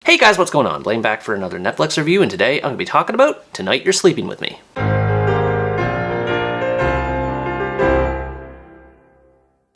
Hey guys, what's going on? Blaine back for another Netflix review, and today I'm going to be talking about Tonight You're Sleeping With Me.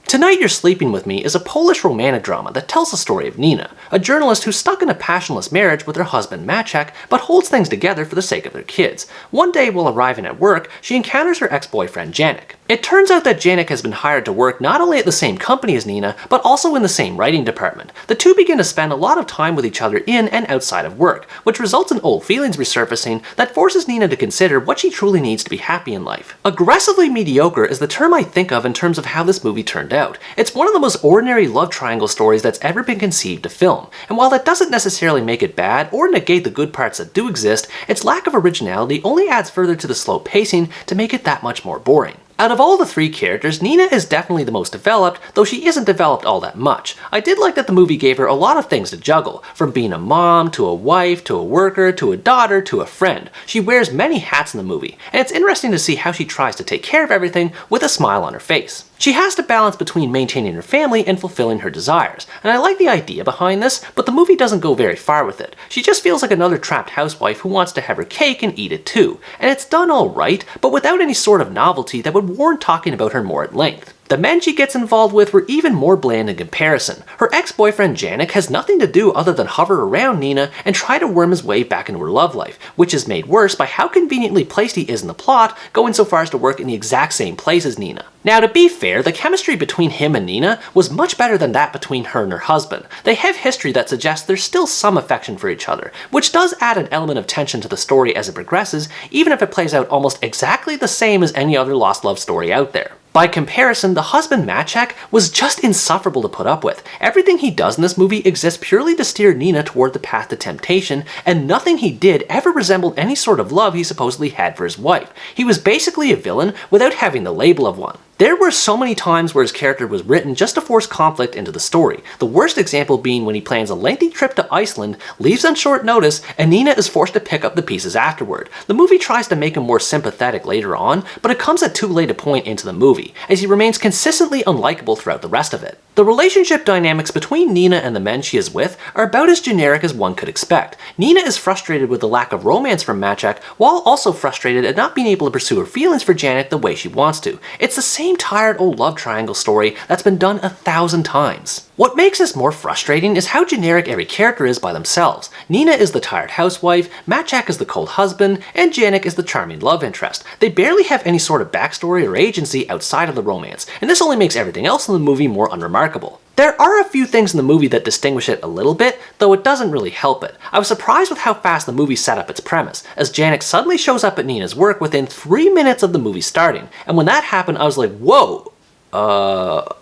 Tonight You're Sleeping With Me is a Polish romantic drama that tells the story of Nina, a journalist who's stuck in a passionless marriage with her husband Maciek, but holds things together for the sake of their kids. One day while arriving at work, she encounters her ex-boyfriend Janek. It turns out that Janek has been hired to work not only at the same company as Nina, but also in the same writing department. The two begin to spend a lot of time with each other in and outside of work, which results in old feelings resurfacing that forces Nina to consider what she truly needs to be happy in life. Aggressively mediocre is the term I think of in terms of how this movie turned out. It's one of the most ordinary love triangle stories that's ever been conceived to film, and while that doesn't necessarily make it bad or negate the good parts that do exist, its lack of originality only adds further to the slow pacing to make it that much more boring. Out of all the three characters, Nina is definitely the most developed, though she isn't developed all that much. I did like that the movie gave her a lot of things to juggle, from being a mom, to a wife, to a worker, to a daughter, to a friend. She wears many hats in the movie, and it's interesting to see how she tries to take care of everything with a smile on her face. She has to balance between maintaining her family and fulfilling her desires, and I like the idea behind this, but the movie doesn't go very far with it. She just feels like another trapped housewife who wants to have her cake and eat it too, and it's done alright, but without any sort of novelty that would warrant talking about her more at length. The men she gets involved with were even more bland in comparison. Her ex-boyfriend Janek has nothing to do other than hover around Nina and try to worm his way back into her love life, which is made worse by how conveniently placed he is in the plot, going so far as to work in the exact same place as Nina. Now, to be fair, the chemistry between him and Nina was much better than that between her and her husband. They have history that suggests there's still some affection for each other, which does add an element of tension to the story as it progresses, even if it plays out almost exactly the same as any other lost love story out there. By comparison, the husband Maciek was just insufferable to put up with. Everything he does in this movie exists purely to steer Nina toward the path to temptation, and nothing he did ever resembled any sort of love he supposedly had for his wife. He was basically a villain without having the label of one. There were so many times where his character was written just to force conflict into the story, the worst example being when he plans a lengthy trip to Iceland, leaves on short notice, and Nina is forced to pick up the pieces afterward. The movie tries to make him more sympathetic later on, but it comes at too late a point into the movie, as he remains consistently unlikable throughout the rest of it. The relationship dynamics between Nina and the men she is with are about as generic as one could expect. Nina is frustrated with the lack of romance from Maciek, while also frustrated at not being able to pursue her feelings for Janek the way she wants to. It's the same tired old love triangle story that's been done 1,000 times. What makes this more frustrating is how generic every character is by themselves. Nina is the tired housewife, Maciek is the cold husband, and Janek is the charming love interest. They barely have any sort of backstory or agency outside of the romance, and this only makes everything else in the movie more unremarkable. There are a few things in the movie that distinguish it a little bit, though it doesn't really help it. I was surprised with how fast the movie set up its premise, as Janek suddenly shows up at Nina's work within 3 minutes of the movie starting, and when that happened I was like, whoa,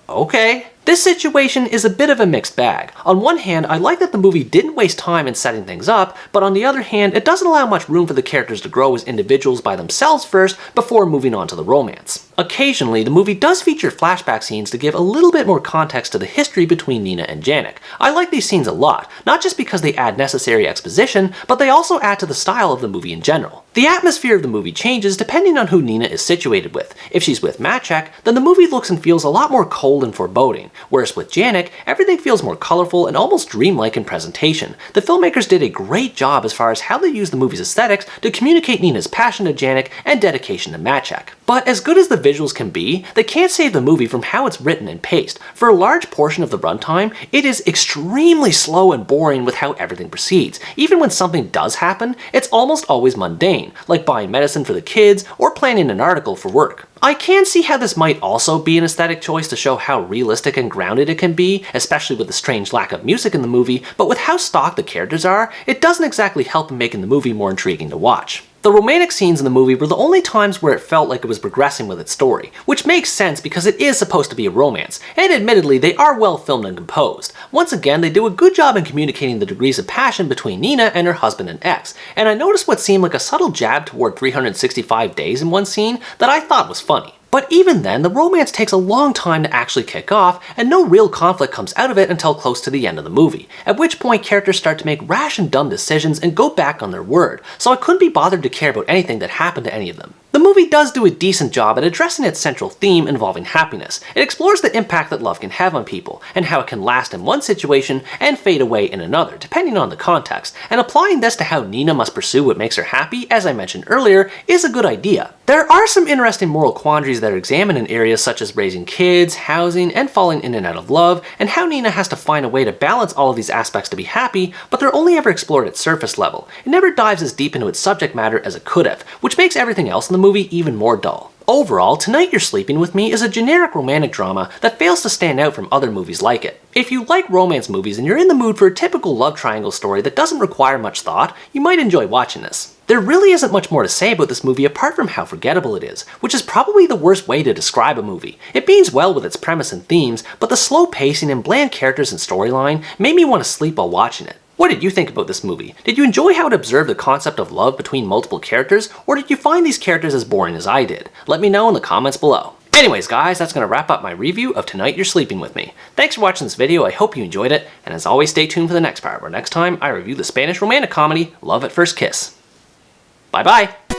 okay. This situation is a bit of a mixed bag. On one hand, I like that the movie didn't waste time in setting things up, but on the other hand, it doesn't allow much room for the characters to grow as individuals by themselves first before moving on to the romance. Occasionally, the movie does feature flashback scenes to give a little bit more context to the history between Nina and Janek. I like these scenes a lot, not just because they add necessary exposition, but they also add to the style of the movie in general. The atmosphere of the movie changes depending on who Nina is situated with. If she's with Maciek, then the movie looks and feels a lot more cold and foreboding, whereas with Janek, everything feels more colorful and almost dreamlike in presentation. The filmmakers did a great job as far as how they used the movie's aesthetics to communicate Nina's passion to Janek and dedication to Maciek. But as good as the visuals can be, they can't save the movie from how it's written and paced. For a large portion of the runtime, it is extremely slow and boring with how everything proceeds. Even when something does happen, it's almost always mundane, like buying medicine for the kids or planning an article for work. I can see how this might also be an aesthetic choice to show how realistic and grounded it can be, especially with the strange lack of music in the movie, but with how stock the characters are, it doesn't exactly help in making the movie more intriguing to watch. The romantic scenes in the movie were the only times where it felt like it was progressing with its story, which makes sense because it is supposed to be a romance, and admittedly they are well filmed and composed. Once again, they do a good job in communicating the degrees of passion between Nina and her husband and ex, and I noticed what seemed like a subtle jab toward 365 days in one scene that I thought was funny. But even then, the romance takes a long time to actually kick off, and no real conflict comes out of it until close to the end of the movie, at which point characters start to make rash and dumb decisions and go back on their word, so I couldn't be bothered to care about anything that happened to any of them. The movie does do a decent job at addressing its central theme involving happiness. It explores the impact that love can have on people, and how it can last in one situation and fade away in another, depending on the context, and applying this to how Nina must pursue what makes her happy, as I mentioned earlier, is a good idea. There are some interesting moral quandaries that are examined in areas such as raising kids, housing, and falling in and out of love, and how Nina has to find a way to balance all of these aspects to be happy, but they're only ever explored at surface level. It never dives as deep into its subject matter as it could have, which makes everything else in the movie even more dull. Overall, Tonight You're Sleeping With Me is a generic romantic drama that fails to stand out from other movies like it. If you like romance movies and you're in the mood for a typical love triangle story that doesn't require much thought, you might enjoy watching this. There really isn't much more to say about this movie apart from how forgettable it is, which is probably the worst way to describe a movie. It means well with its premise and themes, but the slow pacing and bland characters and storyline made me want to sleep while watching it. What did you think about this movie? Did you enjoy how it observed the concept of love between multiple characters, or did you find these characters as boring as I did? Let me know in the comments below. Anyways guys, that's going to wrap up my review of Tonight You're Sleeping With Me. Thanks for watching this video, I hope you enjoyed it, and as always stay tuned for the next part, where next time I review the Spanish romantic comedy Love at First Kiss. Bye bye!